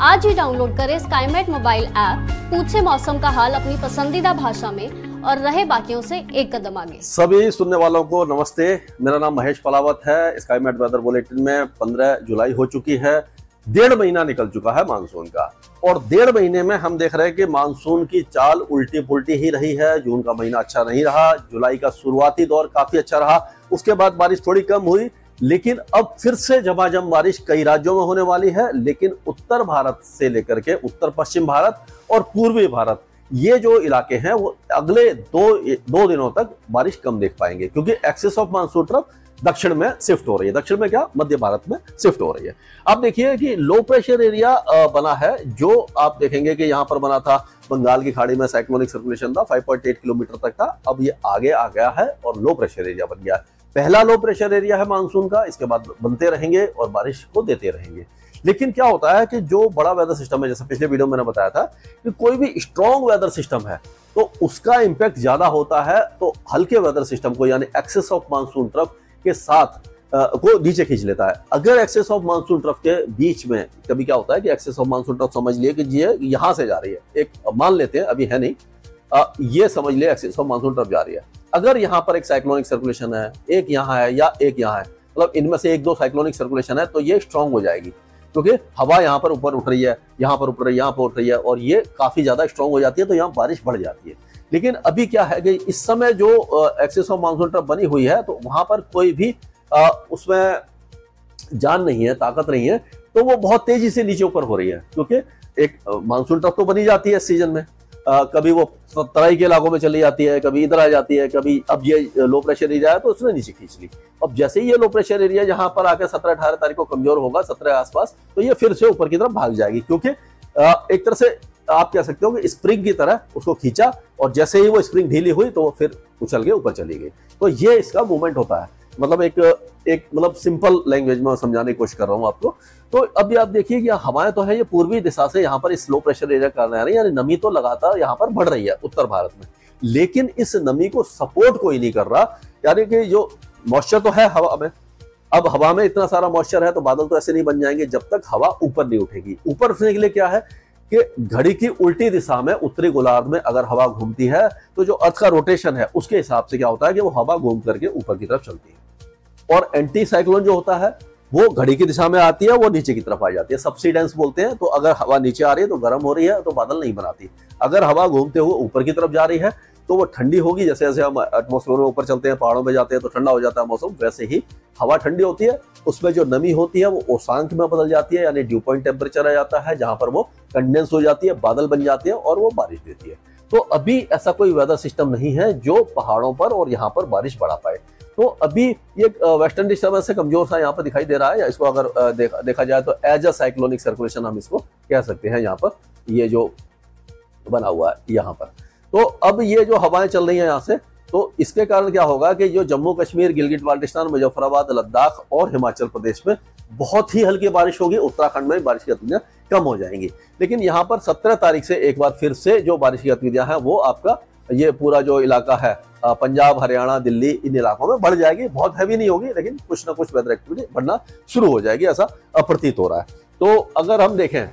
आज ही डाउनलोड करें Skymet mobile app, पूछे मौसम का हाल अपनी पसंदीदा भाषा में और रहे बाकियों से एक कदम आगे। सभी सुनने वालों को नमस्ते, मेरा नाम महेश पलावत है। स्काईमेट वेदर बुलेटिन में 15 जुलाई हो चुकी है, 1.5 महीना निकल चुका है मानसून का, और 1.5 महीने में हम देख रहे हैं कि मानसून की चाल उल्टी पुल्टी ही रही है। जून का महीना अच्छा नहीं रहा, जुलाई का शुरुआती दौर काफी अच्छा रहा, उसके बाद बारिश थोड़ी कम हुई, लेकिन अब फिर से झमाझम बारिश कई राज्यों में होने वाली है। लेकिन उत्तर भारत से लेकर के उत्तर पश्चिम भारत और पूर्वी भारत, ये जो इलाके हैं वो अगले दो दिनों तक बारिश कम देख पाएंगे, क्योंकि एक्सेस ऑफ मानसून ट्रफ दक्षिण में शिफ्ट हो रही है। दक्षिण में क्या, मध्य भारत में शिफ्ट हो रही है। आप देखिए कि लो प्रेशर एरिया बना है, जो आप देखेंगे कि यहाँ पर बना था बंगाल की खाड़ी में साइक्लोनिक सर्कुलेशन था, 5.8 किलोमीटर तक था, अब ये आगे आ गया है और लो प्रेशर एरिया बन गया है। पहला लो प्रेशर एरिया है मानसून का, इसके बाद बनते रहेंगे और बारिश को देते रहेंगे। लेकिन क्या होता है कि जो बड़ा वेदर सिस्टम है, जैसे पिछले वीडियो में मैंने बताया था कि कोई भी स्ट्रॉन्ग वेदर सिस्टम है तो उसका इंपैक्ट ज्यादा होता है, तो हल्के वेदर सिस्टम को यानी एक्सेस ऑफ मानसून ट्रफ के साथ को नीचे खींच लेता है। अगर एक्सेस ऑफ मानसून ट्रफ के बीच में कभी क्या होता है कि एक्सेस ऑफ मानसून ट्रफ समझ लिए कि ये यहां से जा रही है, एक मान लेते हैं अभी है नहीं, ये समझ लिए एक्सेस ऑफ मानसून ट्रफ जा रही है। अगर यहाँ पर एक साइक्लोनिक सर्कुलेशन है, एक यहाँ है या एक यहाँ है, मतलब इनमें से एक दो साइक्लोनिक सर्कुलेशन है, तो ये स्ट्रांग हो जाएगी, क्योंकि हवा यहाँ पर ऊपर उठ रही है, यहाँ पर उठ रही है, यहाँ पर उठ रही है, और ये काफी ज्यादा स्ट्रांग हो जाती है, तो यहाँ बारिश बढ़ जाती है। लेकिन अभी क्या है कि इस समय जो एक्सेस ऑफ मानसून ट्रफ बनी हुई है, तो वहां पर कोई भी उसमें जान नहीं है, ताकत नहीं है, तो वो बहुत तेजी से नीचे ऊपर हो रही है। क्योंकि एक मानसून ट्रफ तो बनी जाती है इस सीजन में, कभी वो तराई के इलाकों में चली जाती है, कभी इधर आ जाती है, कभी अब ये लो प्रेशर एरिया है तो उसने नीचे खींच ली। अब जैसे ही ये लो प्रेशर एरिया यहाँ पर आकर 17-18 तारीख को कमजोर होगा, 17 आसपास, तो ये फिर से ऊपर की तरफ भाग जाएगी, क्योंकि एक तरह से आप कह सकते हो कि स्प्रिंग की तरह उसको खींचा, और जैसे ही वो स्प्रिंग ढीली हुई तो वो फिर उछल के ऊपर चली गई। तो ये इसका मूवमेंट होता है। मतलब एक मतलब सिंपल लैंग्वेज में समझाने की कोशिश कर रहा हूँ आपको। तो अभी आप देखिए कि हवाएं तो है ये पूर्वी दिशा से यहाँ पर इस लो प्रेशर एरिया करने आ रही है, यानी नमी तो लगातार यहाँ पर बढ़ रही है उत्तर भारत में, लेकिन इस नमी को सपोर्ट कोई नहीं कर रहा। यानी कि जो मॉइस्चर तो है हवा में, अब हवा में इतना सारा मॉइस्चर है तो बादल तो ऐसे नहीं बन जाएंगे जब तक हवा ऊपर नहीं उठेगी। ऊपर उठने के लिए क्या है कि घड़ी की उल्टी दिशा में उत्तरी गोलार्ध में अगर हवा घूमती है तो जो अर्थ का रोटेशन है उसके हिसाब से क्या होता है कि वो हवा घूम करके ऊपर की तरफ चलती है, और एंटी साइक्लोन जो होता है वो घड़ी की दिशा में आती है, वो नीचे की तरफ आ जाती है, सबसिडेंस बोलते हैं। तो अगर हवा नीचे आ रही है तो गर्म हो रही है तो बादल नहीं बनाती, अगर हवा घूमते हुए ऊपर की तरफ जा रही है तो वो ठंडी होगी। जैसे जैसे हम एटमॉस्फेयर में ऊपर चलते हैं, पहाड़ों में जाते हैं तो ठंडा हो जाता है मौसम, वैसे ही हवा ठंडी होती है, उसमें जो नमी होती है वो ओसांक में बदल जाती है, यानी ड्यू पॉइंट टेम्परेचर आ जाता है, जहां पर वो कंडेंस हो जाती है, बादल बन जाती है और वो बारिश देती है। तो अभी ऐसा कोई वेदर सिस्टम नहीं है जो पहाड़ों पर और यहाँ पर बारिश बढ़ा पाए। तो अभी ये वेस्टर्न डिस्टर्बेंस से कमजोर सा यहाँ पर दिखाई दे रहा है, या इसको अगर देखा जाए तो एज अ साइक्लोनिक सर्कुलेशन हम इसको कह सकते हैं। यहाँ पर ये जो बना हुआ है यहाँ पर, तो अब ये जो हवाएं चल रही हैं यहाँ से, तो इसके कारण क्या होगा कि जो जम्मू कश्मीर, गिलगित बाल्टिस्तान, मुजफ्फराबाद, लद्दाख और हिमाचल प्रदेश में बहुत ही हल्की बारिश होगी, उत्तराखंड में बारिश की गतिविधियां कम हो जाएंगी। लेकिन यहाँ पर 17 तारीख से एक बार फिर से जो बारिश की गतिविधियां हैं वो आपका ये पूरा जो इलाका है पंजाब, हरियाणा, दिल्ली, इन इलाकों में बढ़ जाएगी। बहुत हैवी नहीं होगी, लेकिन कुछ ना कुछ वेदर एक्टिविटी बढ़ना शुरू हो जाएगी, ऐसा प्रतीत हो रहा है। तो अगर हम देखें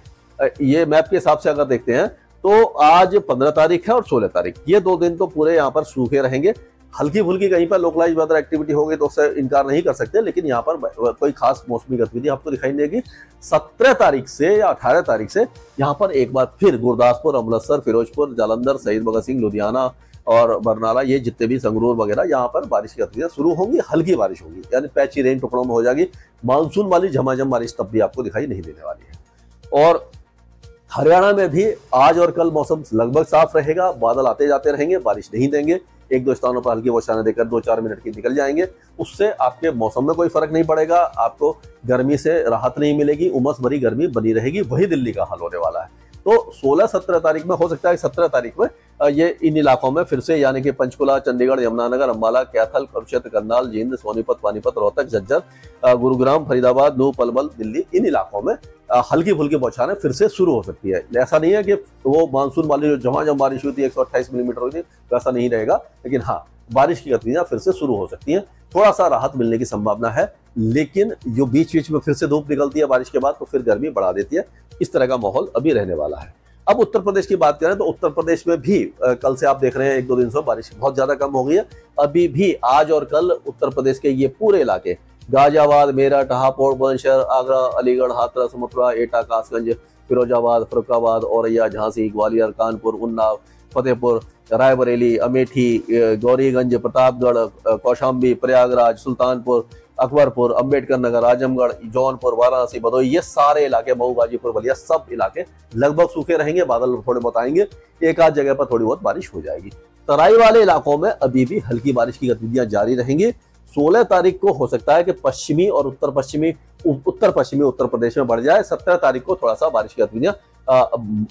ये मैप के हिसाब से अगर देखते हैं तो आज 15 तारीख है और 16 तारीख, ये 2 दिन तो पूरे यहाँ पर सूखे रहेंगे। हल्की फुल्की कहीं पर लोकलाइज वेदर एक्टिविटी होगी तो उससे इनकार नहीं कर सकते, लेकिन यहाँ पर कोई खास मौसमी गतिविधि आपको दिखाई नहीं देगी। 17 तारीख से या 18 तारीख से यहाँ पर एक बार फिर गुरदासपुर, अमृतसर, फिरोजपुर, जालंधर, शहीद भगत सिंह, लुधियाना और बरनाला, ये जितने भी संगरूर वगैरह, यहाँ पर बारिश की गतिविधियां शुरू होंगी। हल्की बारिश होगी, यानी पैची रेन टुकड़ों में हो जाएगी। मानसून वाली झमाझम बारिश तब भी आपको दिखाई नहीं देने वाली है। और हरियाणा में भी आज और कल मौसम लगभग साफ रहेगा, बादल आते जाते रहेंगे, बारिश नहीं देंगे। एक दो स्थानों पर हल्की बौछारें देकर 2-4 मिनट की निकल जाएंगे, उससे आपके मौसम में कोई फर्क नहीं पड़ेगा, आपको गर्मी से राहत नहीं मिलेगी, उमस भरी गर्मी बनी रहेगी। वही दिल्ली का हाल होने वाला है। तो 16-17 तारीख में हो सकता है 17 तारीख में ये इन इलाकों में फिर से यानी कि पंचकुला, चंडीगढ़, यमुनानगर, अम्बाला, कैथल, कुरुक्षेत्र, करनाल, जींद, सोनीपत, पानीपत, रोहतक, झज्जर, गुरुग्राम, फरीदाबाद, नूह, पलवल, दिल्ली, इन इलाकों में हल्की फुल्की बौछारें फिर से शुरू हो सकती है। ऐसा नहीं है कि वो मानसून वाली जो झमाझम बारिश हुई थी 128 मिलीमीटर हुई थी वैसा नहीं रहेगा, लेकिन हाँ बारिश की गतिविधियां फिर से शुरू हो सकती हैं। थोड़ा सा राहत मिलने की संभावना है, लेकिन जो बीच बीच में फिर से धूप निकलती है बारिश के बाद तो फिर गर्मी बढ़ा देती है। इस तरह का माहौल अभी रहने वाला है। अब उत्तर प्रदेश की बात करें तो उत्तर प्रदेश में भी कल से आप देख रहे हैं 1-2 दिन से बारिश बहुत ज्यादा कम हो गई है। अभी भी आज और कल उत्तर प्रदेश के ये पूरे इलाके गाजियाबाद, मेरठ, हापुड़, बुलंदशहर, आगरा, अलीगढ़, हाथरस, मथुरा, एटा, कासगंज, फिरोजाबाद, फरुखाबाद, औरैया, झांसी, ग्वालियर, कानपुर, उन्नाव, फतेहपुर, रायबरेली, अमेठी, गौरीगंज, प्रतापगढ़, कौशाम्बी, प्रयागराज, सुल्तानपुर, अकबरपुर, अम्बेडकर नगर, आजमगढ़, जौनपुर, वाराणसी, भदोही, ये सारे इलाके, मऊ, गाजीपुर, बलिया, सब इलाके लगभग सूखे रहेंगे। बादल थोड़े बहुत आएंगे, एक आध जगह पर थोड़ी बहुत बारिश हो जाएगी। तराई वाले इलाकों में अभी भी हल्की बारिश की गतिविधियां जारी रहेंगी। 16 तारीख को हो सकता है कि पश्चिमी और उत्तर पश्चिमी उत्तर प्रदेश में बढ़ जाए। 17 तारीख को थोड़ा सा बारिश की गतिविधियां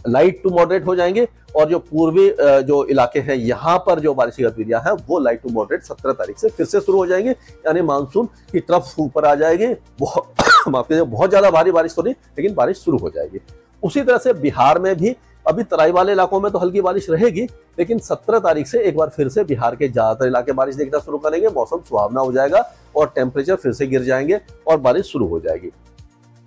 लाइट टू मॉडरेट हो जाएंगे, और जो पूर्वी जो इलाके हैं यहाँ पर जो बारिश की गतिविधियां हैं वो लाइट टू मॉडरेट 17 तारीख से फिर से शुरू हो जाएंगे, यानी मानसून की तरफ ऊपर आ जाएगी। माफ कीजिए, बहुत ज्यादा भारी बारिश तो नहीं, लेकिन बारिश शुरू हो जाएगी। उसी तरह से बिहार में भी अभी तराई वाले इलाकों में तो हल्की बारिश रहेगी, लेकिन 17 तारीख से एक बार फिर से बिहार के ज्यादातर इलाके बारिश देखना शुरू करेंगे। मौसम सुहावना हो जाएगा और टेम्परेचर फिर से गिर जाएंगे और बारिश शुरू हो जाएगी।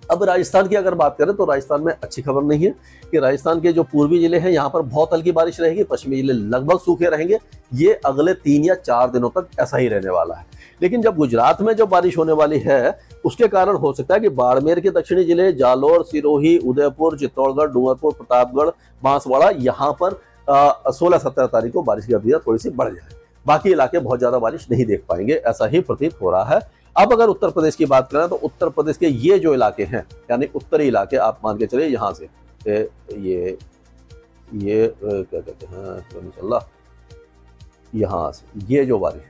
अब राजस्थान की अगर बात करें तो राजस्थान में अच्छी खबर नहीं है कि राजस्थान के जो पूर्वी जिले हैं यहाँ पर बहुत हल्की बारिश रहेगी, पश्चिमी जिले लगभग सूखे रहेंगे। ये अगले 3 या 4 दिनों तक ऐसा ही रहने वाला है। लेकिन जब गुजरात में जो बारिश होने वाली है उसके कारण हो सकता है कि बाड़मेर के दक्षिणी जिले, जालोर, सिरोही, उदयपुर, चित्तौड़गढ़, डूंगरपुर, प्रतापगढ़, बांसवाड़ा, यहाँ पर 16-17 तारीख को बारिश की गतिविधियां थोड़ी सी बढ़ जाए। बाकी इलाके बहुत ज्यादा बारिश नहीं देख पाएंगे, ऐसा ही प्रतीत हो रहा है। अब अगर उत्तर प्रदेश की बात करें तो उत्तर प्रदेश के ये जो इलाके हैं, यानी उत्तरी इलाके, आप मान के चलिए यहाँ से ये क्या कहते हैं चल रहा, यहाँ से ये जो बारिश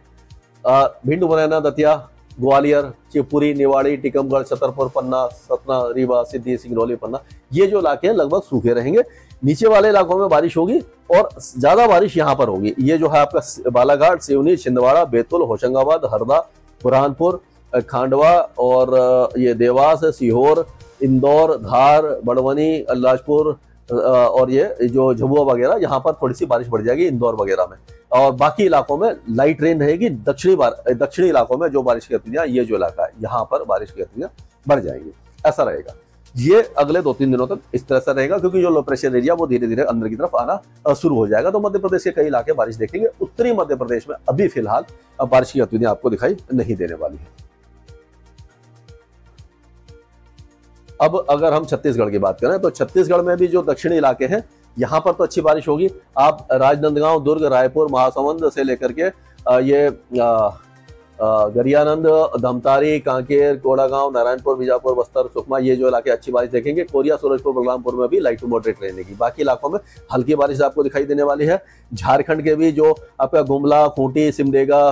भिंड, मुरैना, दतिया, ग्वालियर, शिवपुरी, निवाड़ी, टीकमगढ़, छतरपुर, पन्ना, सतना, रीवा, सिद्धि, सिंगरौली, पन्ना, ये जो इलाके हैं लगभग सूखे रहेंगे। नीचे वाले इलाकों में बारिश होगी और ज्यादा बारिश यहाँ पर होगी। ये जो है आपका बालाघाट, सिवनी, छिंदवाड़ा, बैतूल, होशंगाबाद, हरदा, बुरहानपुर, खांडवा और ये देवास, सीहोर, इंदौर, धार, बड़वानी, अलीराजपुर और ये जो झाबुआ वगैरह, यहाँ पर थोड़ी सी बारिश बढ़ जाएगी इंदौर वगैरह में। और बाकी इलाकों में लाइट रेन रहेगी। दक्षिणी इलाकों में जो बारिश की गतिविधियां, ये जो इलाका है यहाँ पर बारिश की गतिविधियां बढ़ जाएंगी। ऐसा रहेगा ये अगले 2-3 दिनों तक इस तरह से रहेगा, क्योंकि जो लो प्रेशर एरिया वो धीरे धीरे अंदर की तरफ आना शुरू हो जाएगा। तो मध्य प्रदेश के कई इलाके बारिश देखेंगे। उत्तरी मध्य प्रदेश में अभी फिलहाल बारिश की गतिविधियां आपको दिखाई नहीं देने वाली है। अब अगर हम छत्तीसगढ़ की बात करें तो छत्तीसगढ़ में भी जो दक्षिणी इलाके हैं यहाँ पर तो अच्छी बारिश होगी। आप राजनांदगांव, दुर्ग, रायपुर, महासमुंद से लेकर के ये गरियानंद, धमतारी, कांकेर, कोड़ागांव, नारायणपुर, बीजापुर, बस्तर, सुकमा, ये जो इलाके अच्छी बारिश देखेंगे। कोरिया, सूरजपुर, बलरामपुर में भी लाइट टू मॉडरेट रहेगी। बाकी इलाकों में हल्की बारिश आपको दिखाई देने वाली है। झारखंड के भी जो आपका गुमला, खूंटी, सिमडेगा,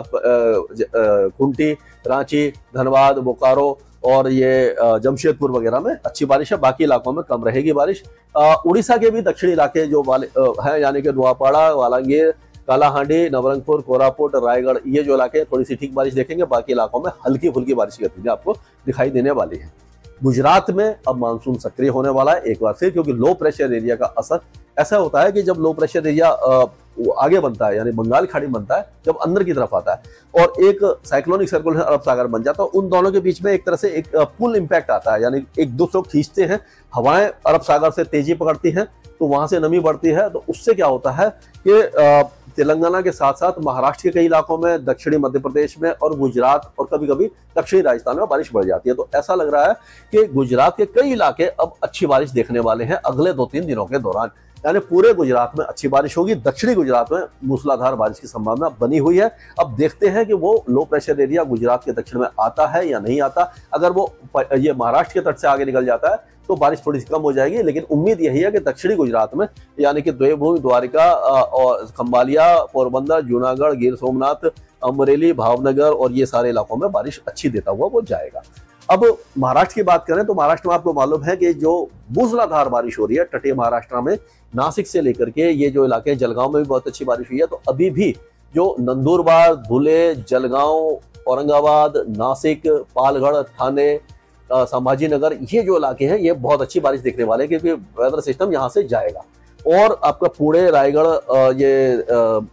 खूंटी, रांची, धनबाद, बोकारो और ये जमशेदपुर वगैरह में अच्छी बारिश है। बाकी इलाकों में कम रहेगी बारिश। उड़ीसा के भी दक्षिणी इलाके जो वाले हैं, यानी कि नुआपाड़ा, वालांगीर, कालाहांडी, नवरंगपुर, कोरापुट, रायगढ़, ये जो इलाके थोड़ी सी ठीक बारिश देखेंगे। बाकी इलाकों में हल्की फुल्की बारिश की गतिविधियां आपको दिखाई देने वाली है। गुजरात में अब मानसून सक्रिय होने वाला है एक बार फिर, क्योंकि लो प्रेशर एरिया का असर ऐसा होता है कि जब लो प्रेशर एरिया आगे बनता है, यानी बंगाल खाड़ी बनता है, जब अंदर की तरफ आता है और एक साइक्लोनिक सर्कुलेशन अरब सागर बन जाता है, उन दोनों के बीच में एक तरह से एक पुल इंपैक्ट आता है, यानी एक दूसरे को खींचते हैं। हवाएं अरब सागर से तेजी पकड़ती हैं तो वहां से नमी बढ़ती है। तो उससे क्या होता है कि तेलंगाना के साथ साथ महाराष्ट्र के कई इलाकों में, दक्षिणी मध्य प्रदेश में और गुजरात और कभी कभी दक्षिणी राजस्थान में बारिश बढ़ जाती है। तो ऐसा लग रहा है कि गुजरात के कई इलाके अब अच्छी बारिश देखने वाले हैं अगले 2-3 दिनों के दौरान। यानी पूरे गुजरात में अच्छी बारिश होगी। दक्षिणी गुजरात में मूसलाधार बारिश की संभावना बनी हुई है। अब देखते हैं कि वो लो प्रेशर एरिया गुजरात के दक्षिण में आता है या नहीं आता। अगर वो ये महाराष्ट्र के तट से आगे निकल जाता है तो बारिश थोड़ी सी कम हो जाएगी, लेकिन उम्मीद यही है कि दक्षिणी गुजरात में, यानी कि देवभूमि, द्वारिका और खंबालिया, पोरबंदर, जूनागढ़, गिर सोमनाथ, अमरेली, भावनगर और ये सारे इलाकों में बारिश अच्छी देता हुआ वो जाएगा। अब महाराष्ट्र की बात करें तो महाराष्ट्र में आपको मालूम है कि जो मूसलाधार बारिश हो रही है तटीय महाराष्ट्र में, नासिक से लेकर के ये जो इलाके हैं, जलगांव में भी बहुत अच्छी बारिश हुई है। तो अभी भी जो नंदुरबार, धुले, जलगांव, औरंगाबाद, नासिक, पालगढ़, ठाणे, संभाजीनगर, ये जो इलाके हैं ये बहुत अच्छी बारिश देखने वाले हैं, क्योंकि वेदर सिस्टम यहाँ से जाएगा। और आपका पुणे, रायगढ़, ये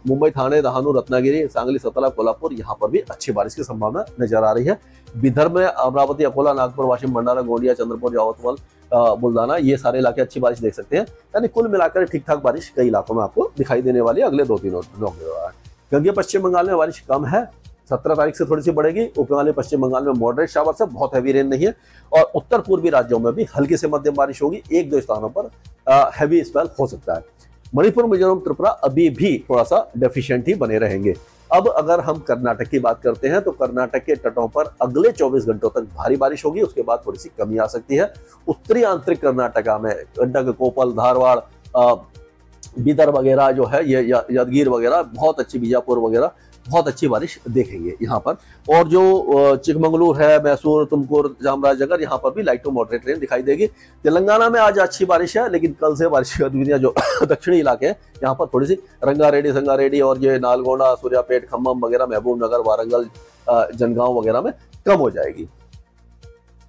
मुंबई, ठाणे, डहाणू, रत्नागिरी, सांगली, सतारा, कोल्हापुर, यहाँ पर भी अच्छी बारिश की संभावना नजर आ रही है। विदर्भ में अमरावती, अकोला, नागपुर, वाशिम, भंडारा, गोंदिया, चंद्रपुर, यवतमाल, बुल्डाना, ये सारे इलाके अच्छी बारिश देख सकते हैं। यानी कुल मिलाकर ठीक ठाक बारिश कई इलाकों में आपको दिखाई देने वाली है अगले 2-3 दिनों के दौरान। गंगे पश्चिम बंगाल में बारिश कम है, 17 तारीख से थोड़ी सी बढ़ेगी। उपमहाली पश्चिम बंगाल में मॉडरेट शावर्स है, बहुत हैवी रेन नहीं है। और उत्तर पूर्वी राज्यों में भी हल्की से मध्यम बारिश होगी, 1-2 स्थानों पर हैवी स्पेल हो सकता है। मणिपुर, मिजोरम, त्रिपुरा अभी भी थोड़ा सा डेफिशिएंट ही बने रहेंगे। अब अगर हम कर्नाटक की बात करते हैं तो कर्नाटक के तटों पर अगले 24 घंटों तक भारी बारिश होगी, उसके बाद थोड़ी सी कमी आ सकती है। उत्तरी आंतरिक कर्नाटका में गंडक, कोपल, धारवाड़, बीदर वगैरह जो है, ये यादगीर वगैरह बहुत अच्छी, बीजापुर वगैरह बहुत अच्छी बारिश देखेंगे यहाँ पर। और जो चिकमंगलुरु है, मैसूर, तुमकुर, चामराजनगर, यहाँ पर भी लाइट टू मॉडरेट रेन दिखाई देगी। तेलंगाना में आज अच्छी बारिश है, लेकिन कल से बारिश की गतिविधियां जो दक्षिणी इलाके हैं यहाँ पर थोड़ी सी रंगारेड्डी, संगारेड्डी और ये नालगोंडा, सूर्यापेट, खम्मम वगैरह, महबूब नगर, वारंगल, जनगांव वगैरह में कम हो जाएगी।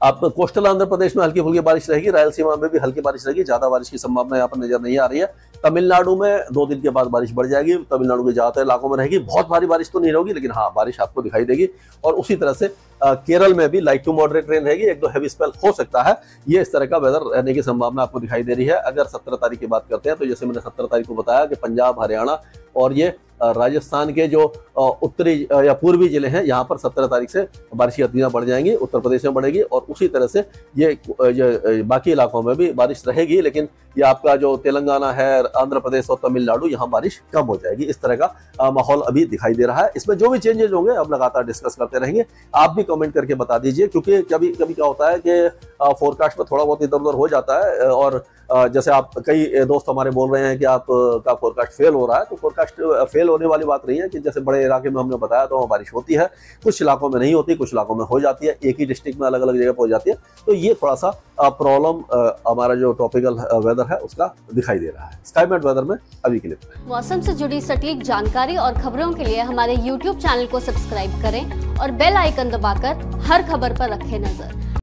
आप कोस्टल आंध्र प्रदेश में हल्की फुल्की बारिश रहेगी, रायलसीमा में भी हल्की बारिश रहेगी, ज्यादा बारिश की संभावना यहाँ पर नजर नहीं आ रही है। तमिलनाडु में 2 दिन के बाद बारिश बढ़ जाएगी, तमिलनाडु के ज्यादातर इलाकों में रहेगी, बहुत भारी बारिश तो नहीं होगी, लेकिन हाँ बारिश आपको दिखाई देगी। और उसी तरह से केरल में भी लाइट टू मॉडरेट रेन रहेगी, 1-2 हैवी स्पेल हो सकता है। ये इस तरह का वेदर रहने की संभावना आपको दिखाई दे रही है। अगर 17 तारीख की बात करते हैं तो जैसे मैंने 17 तारीख को बताया कि पंजाब, हरियाणा और ये राजस्थान के जो उत्तरी या पूर्वी जिले हैं, यहाँ पर 17 तारीख से बारिश की गतिविधियां बढ़ जाएंगी, उत्तर प्रदेश में बढ़ेगी। और उसी तरह से ये बाकी इलाकों में भी बारिश रहेगी, लेकिन ये आपका जो तेलंगाना है, आंध्र प्रदेश और तमिलनाडु, यहाँ बारिश कम हो जाएगी। इस तरह का माहौल अभी दिखाई दे रहा है। इसमें जो भी चेंजेस होंगे अब लगातार डिस्कस करते रहेंगे। आप भी कमेंट करके बता दीजिए, क्योंकि कभी कभी क्या होता है कि फोरकास्ट में थोड़ा बहुत इधर उधर हो जाता है। और जैसे आप कई दोस्त हमारे बोल रहे हैं कि आप का फोरकास्ट फेल हो रहा है, तो फोरकास्ट फेल होने वाली बात नहीं है। कि जैसे बड़े इलाके में हमने बताया तो वहाँ बारिश होती है, कुछ इलाकों में नहीं होती, कुछ इलाकों में हो जाती है, एक ही डिस्ट्रिक्ट में अलग अलग जगह पर हो जाती है। तो ये थोड़ा सा प्रॉब्लम हमारा जो टॉपिकल वेदर है उसका दिखाई दे रहा है। स्काईमेट वेदर में अभी के लिए मौसम से जुड़ी सटीक जानकारी और खबरों के लिए हमारे YouTube चैनल को सब्सक्राइब करें और बेल आइकन दबाकर हर खबर पर रखें नजर।